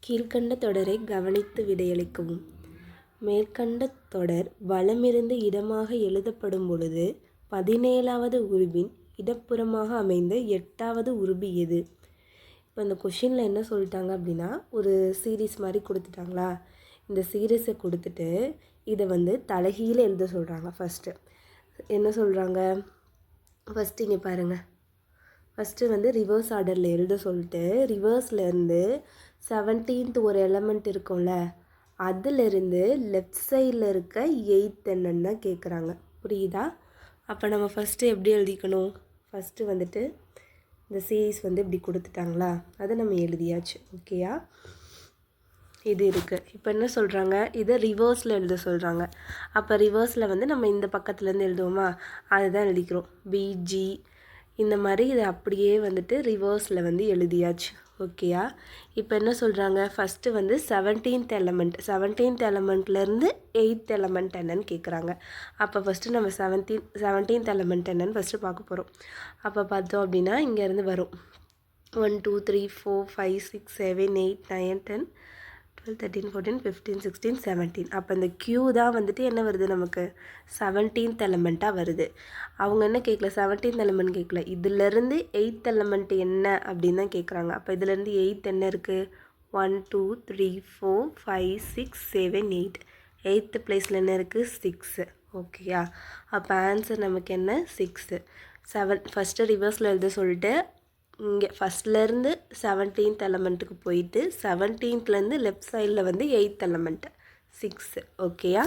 கீழ்க்கண்ட தொடரை கவனித்து விடையளிக்கவும். மேற்கண்ட தொடர் வலமிருந்து இடமாக எழுதப்படும் பொழுது 17வது உருபின் இடப்புறமாக அமைந்த 8வது உருபு எது? இப்போ இந்த கொஷினில் என்ன சொல்லிட்டாங்க அப்படின்னா, ஒரு சீரீஸ் மாதிரி கொடுத்துட்டாங்களா, இந்த சீரீஸை கொடுத்துட்டு இதை தலைகீழ எழுத சொல்கிறாங்க. ஃபஸ்ட்டு என்ன சொல்கிறாங்க, ஃபஸ்ட்டு இங்கே பாருங்கள், ஃபஸ்ட்டு ரிவர்ஸ் ஆர்டரில் எழுத சொல்லிட்டு ரிவர்ஸ்லேருந்து 17th ஒரு எலமெண்ட் இருக்கும்ல, அதிலிருந்து லெஃப்ட் சைடில் இருக்க 8th என்னன்னு தான் கேட்குறாங்க. புரியுதா? அப்போ நம்ம ஃபஸ்ட்டு எப்படி எழுதிக்கணும், ஃபஸ்ட்டு இந்த சீரீஸ் இப்படி கொடுத்துட்டாங்களா, அதை நம்ம எழுதியாச்சு. ஓகேயா? இது இருக்குது. இப்போ என்ன சொல்கிறாங்க, இதை ரிவர்ஸில் எழுத சொல்கிறாங்க. அப்போ ரிவர்ஸில் நம்ம இந்த பக்கத்துலேருந்து எழுதுவோமா, அதுதான் எழுதிக்கிறோம். பிஜி இந்த மாதிரி இதை அப்படியே ரிவர்ஸில் எழுதியாச்சு. ஓகேயா? இப்போ என்ன சொல்கிறாங்க, ஃபஸ்ட்டு 17th எலமெண்ட்லேருந்து 8th எலமெண்ட் என்னன்னு கேட்குறாங்க. அப்போ ஃபஸ்ட்டு நம்ம 17th எலமெண்ட் என்னன்னு ஃபஸ்ட்டு பார்க்க போகிறோம். அப்போ பார்த்தோம் அப்படின்னா இங்கேருந்து வரும் 1 2 3 4 5 6 7 8 9 10 12 13 14 15 16 17. அப்போ இந்த Q தான் என்ன வருது, நமக்கு 17th எலமெண்ட்டாக வருது. அவங்க என்ன கேட்கல, 17th எலமெண்ட் கேட்கல, இதிலேருந்து 8th எலமெண்ட் என்ன அப்படின்னு தான் கேட்குறாங்க. அப்போ இதிலேருந்து 8th என்ன இருக்குது, 1 2 3 4 5 6 7 8. 8th பிளேஸில் என்ன இருக்குது, 6. ஓகேயா? அப்போ ஆன்சர் நமக்கு என்ன, 6. ஃபஸ்ட்டு ரிவர்ஸில் எழுத சொல்லிட்டு இங்கே ஃபஸ்ட்லேருந்து 17th எலமெண்ட்டுக்கு போயிட்டு 17th லெஃப்ட் சைடில் 8th எலமெண்ட் 6. ஓகேயா?